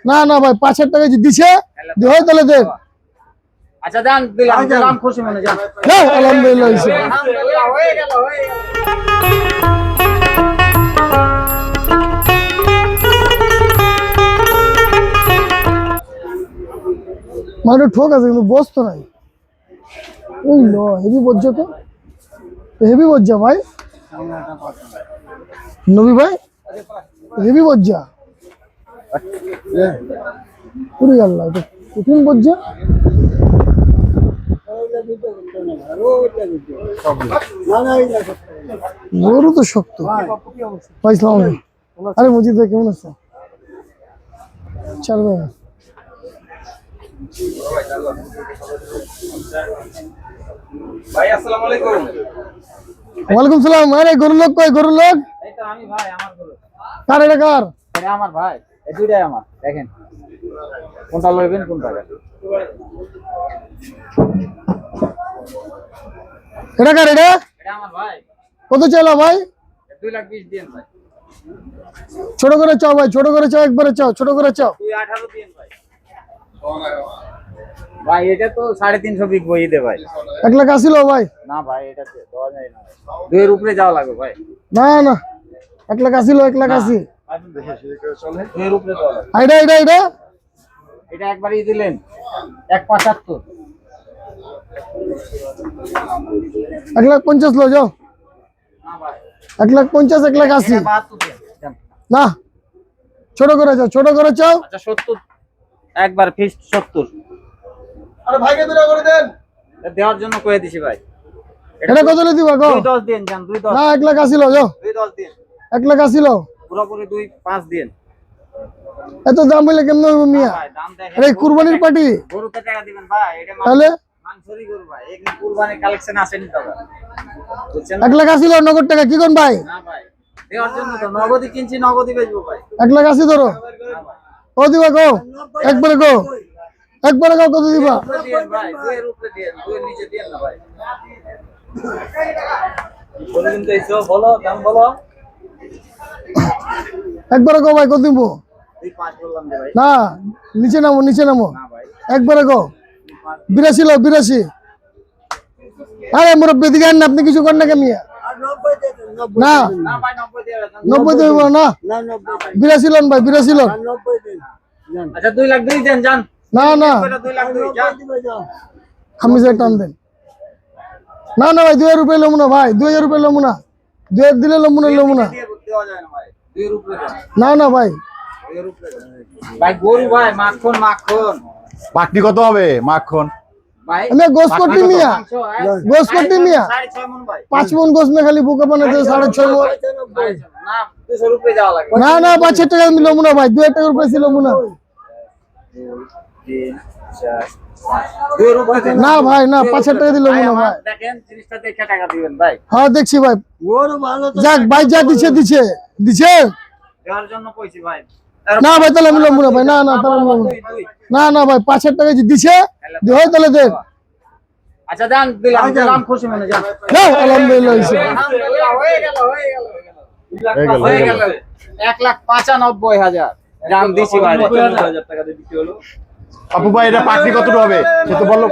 না না ভাই 5,000 টাকা দিছে হয় তাহলে দেন। আচ্ছা দান দিলাম দিলাম খুশি মনে যান। আলহামদুলিল্লাহ হইছে। আলহামদুলিল্লাহ হয়ে গেল হয়ে গেল। মানে ঠোক আছে কিন্তু বস তো নাই। ওই লো হেভি বজ্জা তো হেভি বজ্জা ভাই নবী ভাই হেভি বজ্জা পুরি আল্লাহ এটা কঠিন বজ্জা গরু তো শক্ত ভাই সালাম আরে মজিদ ভাই কেমন আছে চল ভাই ভাই আসসালামু আলাইকুম। ওয়ালাইকুম সালাম। আরে গরু লোক কই গরু লোক এই তো আমি ভাই আমার গরু। কার এটা কার এটা আমার ভাই এই দুইটাই আমার দেখেন কোনটা লইবেন কোনটা এটা কার এটা এটা আমার ভাই কত চাইলো ভাই 2,20,000 দেন ভাই ছোট করে চাও ভাই ছোট করে চাও একবারে চাও ছোট করে চাও 2,18 দেন ভাই ভাই এটা তো 350 বিকবো ইদে ভাই 1 লাখ আসিল ভাই না ভাই এটা দেওয়া যায় না দুইয়ের উপরে যাওয়া লাগবে ভাই না না 1 লাখ আসিল 1 লাখ আসি দুইয়ের উপরে যাওয়া লাগবে এটা এটা এটা এটা একবারই দিলেন 175 1 লাখ 50 লো যাও না ভাই 1 লাখ 50 1 লাখ আসি 72 দেন না ছোট করে চাও ছোট করে চাও আচ্ছা 70 একবার ফিক্সড 70 আরে ভাইকে দুটো করে দেন দেওয়ার জন্য কয়ে দিছি ভাই এটা কত লে দিবা গো 2.10 দেন জান 2.10 না 1 লাখ আসিল যাও 2.10 দেন 1 লাখ আসিল পুরোপুরি 2.5 দেন এত দাম বলে কেমন হইব মিয়া ভাই দাম দেখেন আরে কুরবানির পার্টি গরুতে টাকা দিবেন ভাই এটা তাহলে মাংসরি গরু ভাই এখানে কুরবানির কালেকশন আসেনি দাদা বুঝছেন 1 লাখ আসিল নগদ টাকা কি কোন ভাই না ভাই দেওয়ার জন্য তো নগদই কিনছি নগদই বেচবো ভাই 1 লাখ আসি ধরো ও দিবা গো একবারে গো একবারে গো কত দিবা দেন ভাই দুইয়ের উপরে দেন দুইয়ের নিচে দেন না ভাই বলুন তো এসো বলো দাম বলো একবারে গো ভাই কত দিব 2.5 বললাম যে ভাই না নিচে নামো না ভাই একবারে গো 82 লো 82 আরে মুরব্বি দিগান না আপনি কিছু করেন না কেমিয়া না না ভাই 90 দিয়ে দেন 90 দেব না 82 লন ভাই 82 লন আচ্ছা 2 লাখ দিয়ে দেন জান না না 2 লাখ দিয়ে জান আমি যে টান দেন না না ভাই 2000 রুপয়ে লমু না ভাই 2000 রুপয়ে লমু না 2000 দিলে লমু না দেওয়া যায় না ভাই 2 এর উপরে দেন না না ভাই 2 এর উপরে দেন ভাই গরু ভাই মাখন মাখন পাকনি কত হবে মাখন ভাই আমি গোস করতে মিয়া গোস করতে মিয়া 6.5 মণ ভাই 5 মন গোস মে খালি বুকা বানাতে 6.5 মন না 200 রুপয়ে যাওয়া লাগবে না না 5 টাকা আমি লমু না ভাই 2 টাকা রুপয়ে ছিল লমু না 3 4 2 এর উপরে দেন না ভাই না 5 টাকা দিলে লমু না ভাই দেখেন জিনিসটা দেখে টাকা দিবেন ভাই হ্যাঁ দেখছি ভাই যাক ভাই যা দিছে দিছে দেওয়ার জন্য কইছি ভাই না ভাই তাহলে আমি লমু না ভাই না না তাহলে লমু না। না না ভাই 5 টাকা দিছে হয় তাহলে দেন আচ্ছা দান দিলাম খুশি মনে যান আলহামদুলিল্লাহ হইছে আলহামদুলিল্লাহ হয়ে গেল হয়ে গেল 1,95,000 দাম দিছি ভাই 95,000 টাকা দিয়ে বিক্রি হলো। আপু ভাই এটা পাকনি কতটুকু হবে সে তো বললো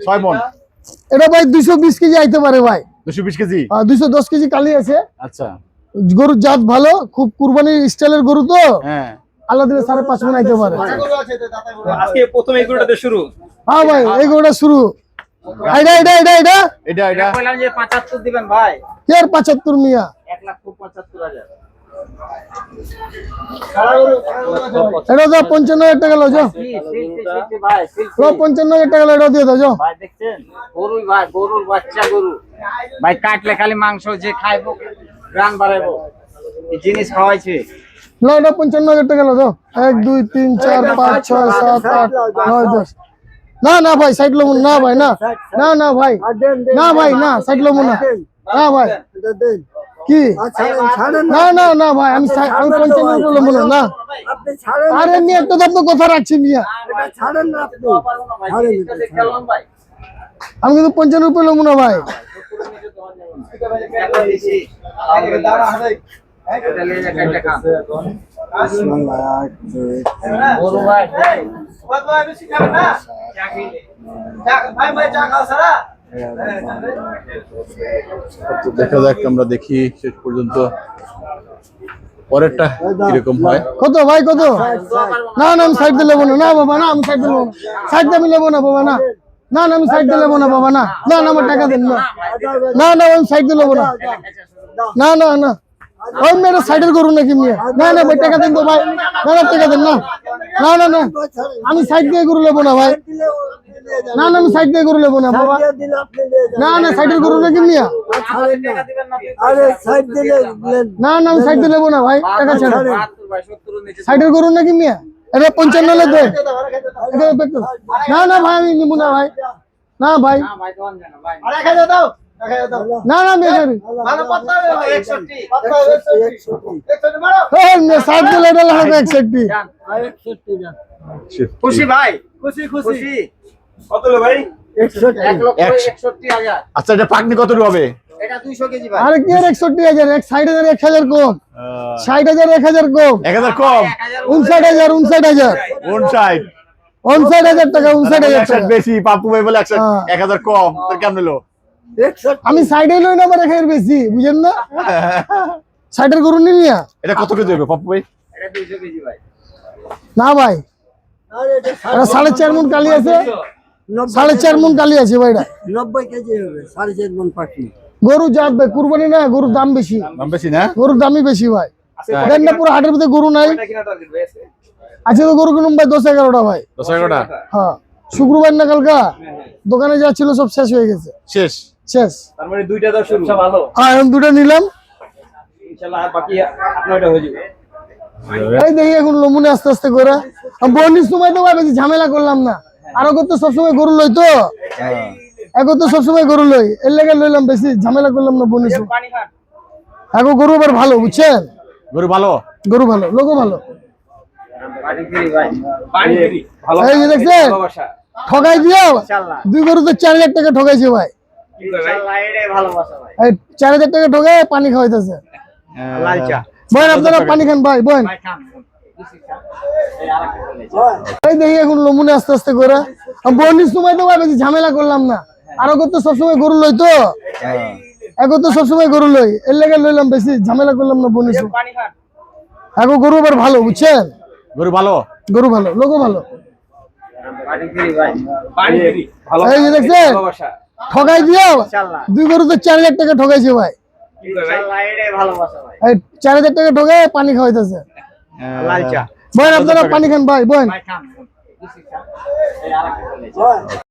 6 মণ এটা ভাই 220 কেজি আইতে পারে ভাই 220 কেজি 210 কেজি কালি আছে আচ্ছা গরুর জাত ভালো খুব কুরবানির স্টাইলের গরু তো হ্যাঁ আল্লাহ দিলে 5.5 মণ আইতে পারে আজকে প্রথম এই গরুটাতে শুরু। হ্যাঁ ভাই এই গরুটা শুরু এটা এটা কইলাম যে 75 দিবেন ভাই এর 75 মিয়া 1,75,000 এটা দাও 95,000 টাকা লো যাও ভাই 95,000 টাকা এটা দিয়ে দাও যাও ভাই দেখছেন গরুই ভাই গরুর বাচ্চা গরু ভাই কাটলে খালি মাংস যে খাইবো রান বাড়াইবো এই জিনিস খাওয়াইছে লো এটা 55,000 টাকা লো যাও 1 2 3 4 5 6 7 8 9 10 না না ভাই সাইড লো না ভাই না না না ভাই না ভাই না সাইড লো না না ভাই কি না না না ভাই আমি 95 লো না আরে মিয়া তো আপনি কথা রাখছি মিয়া আমি কিন্তু 95 লো না ভাই এটা নিয়ে যা কাটটা খান গরু ভাই তো দেখা যাক, আমরা দেখি শেষ পর্যন্ত পরেরটা কিরকম হয়। কত ভাই কত? না না আমি সাইড দিয়ে নেবো না, না বাবা না, আমি সাইড দিয়ে নেবো না, সাইড দিয়ে আমি নেবো না বাবা, না না না আমি সাইড দিয়ে নেবো না বাবা, না না না আমার টাকা দেন না, না না আমি সাইড দিয়ে নেবো না, না না না ওই মেরে সাইডের গরু নাকি মিয়া, না না ভাই টাকা দেন তো ভাই, না না টাকা দেন না, না না না আমি সাইড দিয়ে গরু নেবো না ভাই, না না আমি সাইড দিয়ে গরু নেবো না বাবা, না না সাইডের গরু নাকি মিয়া, না না আমি সাইড দিয়ে নেবো না ভাই, টাকা ছাড়ো, সাইডের গরু নাকি মিয়া, এটা 55 লে দেন, না না ভাই আমি নিবো না ভাই, না ভাই না না মেঘারি সাইড দিয়ে লেটা লাগবে 61। খুশি ভাই, খুশি খুশি কত হলো ভাই? 1,61,000 আচ্ছা, এটা পাকনি কত হবে? এটা 200 কেজি ভাই। আরে কি 61,000, এক 60,000 1000 কম, 60,000 1000 কম, 1000 কম, 59,000 59,000 59 59,000 টাকা, 59,000 61 টাকা বেশি, পাপ্পু ভাই বলে 100 হ্যাঁ। 1000 কম, তোর কেমন হলো? আমি সাইডে লই না, আমার এখানে বেশি বুঝেন না, সাইডের গরু নিয়া এটা কত কেজি হবে পাপ্পু ভাই? এটা 200 কেজি ভাই। না ভাই, এটা 4.5 মণ কালি আছে, 4.5 মণ কালি আছে ভাই, এটা 90 কেজি হবে, 4.5 মণ পাখি। গরু জাত ভাই, কুরবানি না, গরুর দাম বেশি, দাম বেশি না? গরুর দামই বেশি ভাই, দেন না পুরো হাটের ভিতরে গরু নাই, এটা কিনা টার্গেট ভাই আছে? আছে তো গরু কিনুম ভাই 10-11টা ভাই, 10-11টা হ্যাঁ শুক্রবার না কালকা দোকানে যা ছিল সব শেষ হয়ে গেছে, শেষ। শেষ, তার মানে দুইটা দাও শুরু। ভালো। হ্যাঁ এখন দুটো নিলাম, ইনশাআল্লাহ আর বাকি আপনারটা হয়ে যাবে। এই দেখি এখন লমুনে আস্তে আস্তে করে, বন্ডির সময় তো ভাই বেশি ঝামেলা করলাম না, আরো কত সবসময় গরু লই তো, এখন তো সবসময় গরু লই, এর লেগে লইলাম, বেশি ঝামেলা করলাম না বন্ডির সময়, পানি খান। এখন গরু আবার ভালো বুঝছেন, গরু ভালো। গরু ভালো, লোকও ভালো, পানি ফ্রি ভাই। পানি ফ্রি। ভালো। এই যে দেখছেন ভালোবাসা। ঠকাই দিও, ইনশাআল্লাহ। দুই গরু তো 4,000 টাকা ঠকাইছে ভাই, কি করে ভাই? ইনশাআল্লাহ এটাই ভালোবাসা ভাই। এই 4,000 টাকা ঠকাই পানি খাওয়াইতেছে, লাল চা। বোন আপনারা পানি খান ভাই, বোন ভাই খান। বেশি খান। এই আরেকটা এই দেখি এখন লমুনে আস্তে আস্তে করে, বন্ডির সময় তো ভাই বেশি ঝামেলা করলাম না, আরো কত সবসময় গরু লই তো, এখন তো সবসময় গরু লই, এর লেগে লইলাম, বেশি ঝামেলা করলাম না বন্ডির সময়, পানি খান। এখন গরু আবার ভালো বুঝছেন, গরু ভালো। গরু ভালো, লোকও ভালো, পানি ফ্রি ভাই। পানি ফ্রি। ভালো। এই যে দেখছেন ভালোবাসা। ঠকাই দিও, ইনশাআল্লাহ। দুই গরু তো 4,000 টাকা ঠকাইছে ভাই, কি করে ভাই? ইনশাআল্লাহ এটাই ভালোবাসা ভাই। এই 4,000 টাকা ঠকাই পানি খাওয়াইতেছে, লাল চা। বোন আপনারা পানি খান ভাই, বোন ভাই খান। বেশি খান। এই আরেকটা